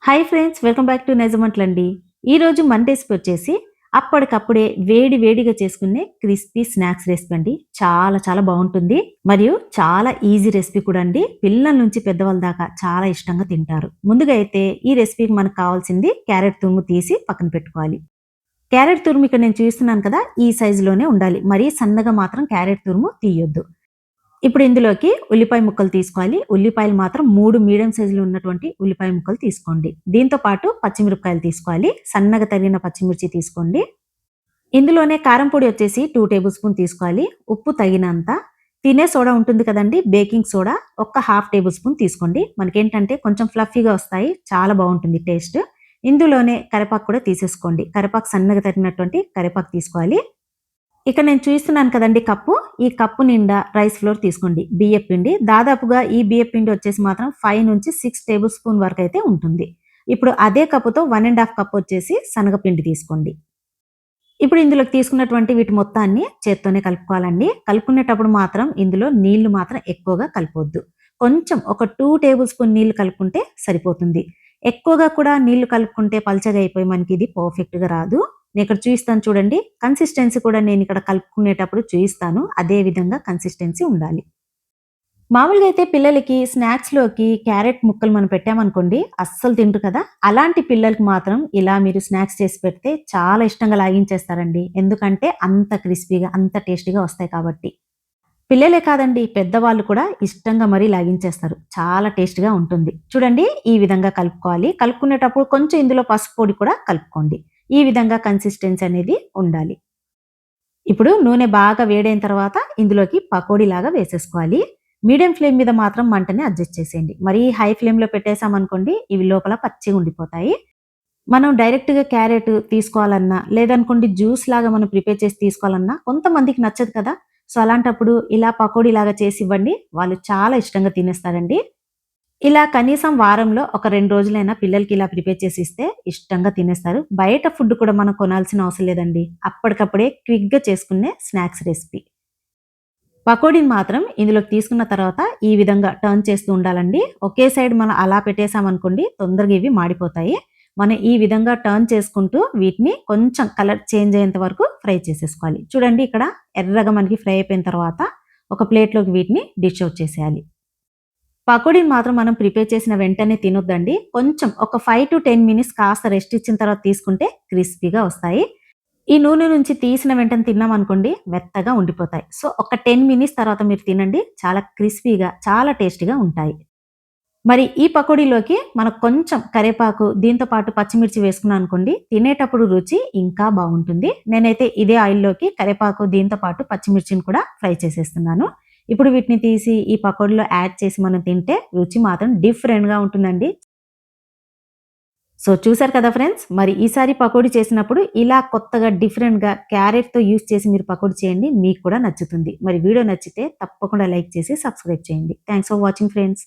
Hi friends, welcome back to నైజమంట్లండి. ఈరోజు మన రెసిపీ వచ్చేసి అప్పటికప్పుడే వేడి వేడిగా చేసుకునే క్రిస్పీ స్నాక్స్ రెసిపీ అండి. చాలా చాలా బాగుంటుంది. మరియు చాలా ఈజీ రెసిపీ కూడా అండి. పిల్లల నుంచి పెద్దవాళ్ళ దాకా చాలా ఇష్టంగా తింటారు. ముందుగా అయితే ఈ రెసిపీకి మనకు కావాల్సింది క్యారెట్ తురుము తీసి పక్కన పెట్టుకోవాలి. క్యారెట్ తురుము ఇక్కడ నేను చూస్తున్నాను కదా, ఈ సైజులోనే ఉండాలి. మరీ సన్నగా మాత్రం క్యారెట్ తురుము తీయొద్దు. ఇప్పుడు ఇందులోకి ఉల్లిపాయ ముక్కలు తీసుకోవాలి. ఉల్లిపాయలు మాత్రం 3 మీడియం సైజులో ఉన్నటువంటి ఉల్లిపాయ ముక్కలు తీసుకోండి. దీంతో పాటు పచ్చిమిరపకాయలు తీసుకోవాలి. సన్నగా తరిగిన పచ్చిమిర్చి తీసుకోండి. ఇందులోనే కారం పొడి వచ్చేసి 2 టేబుల్ స్పూన్ తీసుకోవాలి. ఉప్పు తగినంత. తినే సోడా ఉంటుంది కదండీ, బేకింగ్ సోడా ఒక హాఫ్ టేబుల్ స్పూన్ తీసుకోండి. మనకేంటంటే కొంచెం ఫ్లఫీగా వస్తాయి. చాలా బాగుంటుంది టేస్ట్. ఇందులోనే కరివేపాకు కూడా తీసేసుకోండి. కరివేపాకు సన్నగా తరిగినటువంటి కరివేపాకు తీసుకోవాలి. ఇక నేను చూస్తున్నాను కదండీ కప్పు. ఈ కప్పు నిండా రైస్ ఫ్లోర్ తీసుకోండి. బియ్యపు పిండి. దాదాపుగా ఈ బియ్యపు పిండి వచ్చేసి మాత్రం 5-6 టేబుల్ స్పూన్ వరకైతే ఉంటుంది. ఇప్పుడు అదే కప్పుతో 1 ½ కప్ వచ్చేసి శనగపిండి తీసుకోండి. ఇప్పుడు ఇందులోకి తీసుకున్నటువంటి వీటి మొత్తాన్ని చేత్తోనే కలుపుకోవాలండి. కలుపుకునేటప్పుడు మాత్రం ఇందులో నీళ్లు మాత్రం ఎక్కువగా కలపొద్దు. కొంచెం ఒక 2 టేబుల్ స్పూన్ నీళ్లు కలుపుకుంటే సరిపోతుంది. ఎక్కువగా కూడా నీళ్లు కలుపుకుంటే పల్చగా అయిపోయి మనకి ఇది పర్ఫెక్ట్‌గా రాదు. నేను ఇక్కడ చూయిస్తాను చూడండి. కన్సిస్టెన్సీ కూడా నేను ఇక్కడ కలుపుకునేటప్పుడు చూయిస్తాను. అదే విధంగా కన్సిస్టెన్సీ ఉండాలి. మామూలుగా అయితే పిల్లలకి స్నాక్స్‌లోకి క్యారెట్ ముక్కలు మనం పెట్టామనుకోండి, అస్సలు తినరు కదా! అలాంటి పిల్లలకి మాత్రం ఇలా మీరు స్నాక్స్ చేసి పెడితే చాలా ఇష్టంగా లాగించేస్తారండి. ఎందుకంటే అంత క్రిస్పీగా, అంత టేస్టీగా వస్తాయి కాబట్టి. పిల్లలే కాదండి, పెద్దవాళ్ళు కూడా ఇష్టంగా మరీ లాగించేస్తారు. చాలా టేస్ట్‌గా ఉంటుంది. చూడండి, ఈ విధంగా కలుపుకోవాలి. కలుపుకునేటప్పుడు కొంచెం ఇందులో పసుపు పొడి కూడా కలుపుకోండి. ఈ విధంగా కన్సిస్టెన్సీ అనేది ఉండాలి. ఇప్పుడు నూనె బాగా వేడైన తర్వాత ఇందులోకి పకోడీలాగా వేసేసుకోవాలి. మీడియం ఫ్లేమ్ మీద మాత్రం మంటని అడ్జస్ట్ చేసేయండి. మరీ హై ఫ్లేమ్‌లో పెట్టేసామనుకోండి, ఇవి లోపల పచ్చిగా ఉండిపోతాయి. మనం డైరెక్ట్‌గా క్యారెట్ తీసుకోవాలన్నా, లేదనుకోండి జ్యూస్ లాగా మనం ప్రిపేర్ చేసి తీసుకోవాలన్నా కొంతమందికి నచ్చదు కదా! సో, అలాంటప్పుడు ఇలా పకోడీలాగా చేసి ఇవ్వండి. వాళ్ళు చాలా ఇష్టంగా తినేస్తారండి. ఇలా కనీసం వారంలో ఒక 2 రోజులైనా పిల్లలకి ఇలా ప్రిపేర్ చేసి ఇస్తే ఇష్టంగా తినేస్తారు. బయట ఫుడ్ కూడా మనం కొనాల్సిన అవసరం లేదండి. అప్పటికప్పుడే క్విక్‌గా చేసుకునే స్నాక్స్ రెసిపీ. పకోడీని మాత్రం ఇందులోకి తీసుకున్న తర్వాత ఈ విధంగా టర్న్ చేస్తూ ఉండాలండి. ఒకే సైడ్ మనం అలా పెట్టేసామనుకోండి, తొందరగా ఇవి మాడిపోతాయి. మనం ఈ విధంగా టర్న్ చేసుకుంటూ వీటిని కొంచెం కలర్ చేంజ్ అయ్యేంత వరకు ఫ్రై చేసేసుకోవాలి. చూడండి, ఇక్కడ ఎర్రగా మనకి ఫ్రై అయిపోయిన తర్వాత ఒక ప్లేట్‌లోకి వీటిని డిష్ ఔట్ చేసేయాలి. పకోడీని మాత్రం మనం ప్రిపేర్ చేసిన వెంటనే తినొద్దండి. కొంచెం ఒక 5-10 మినిట్స్ కాస్త రెస్ట్ ఇచ్చిన తర్వాత తీసుకుంటే క్రిస్పీగా వస్తాయి. ఈ నూనె నుంచి తీసిన వెంటనే తిన్నామనుకోండి, మెత్తగా ఉండిపోతాయి. సో, ఒక 10 మినిట్స్ తర్వాత మీరు తినండి. చాలా క్రిస్పీగా, చాలా టేస్టీగా ఉంటాయి. మరి ఈ పకోడీలోకి మనకు కొంచెం కరివేపాకు, దీంతో పాటు పచ్చిమిర్చి వేసుకున్నాం అనుకోండి, తినేటప్పుడు రుచి ఇంకా బాగుంటుంది. నేనైతే ఇదే ఆయిల్‌లోకి కరివేపాకు, దీంతో పాటు పచ్చిమిర్చిని కూడా ఫ్రై చేసేస్తున్నాను. ఇప్పుడు వీటిని తీసి ఈ పకోడీలో యాడ్ చేసి మనం తింటే రుచి మాత్రం డిఫరెంట్‌గా ఉంటుందండి. సో, చూసారు కదా ఫ్రెండ్స్! మరి ఈసారి పకోడీ చేసినప్పుడు ఇలా కొత్తగా డిఫరెంట్‌గా క్యారెట్‌తో యూజ్ చేసి మీరు పకోడీ చేయండి. మీకు కూడా నచ్చుతుంది. మరి వీడియో నచ్చితే తప్పకుండా లైక్ చేసి సబ్స్క్రైబ్ చేయండి. Thanks for watching friends.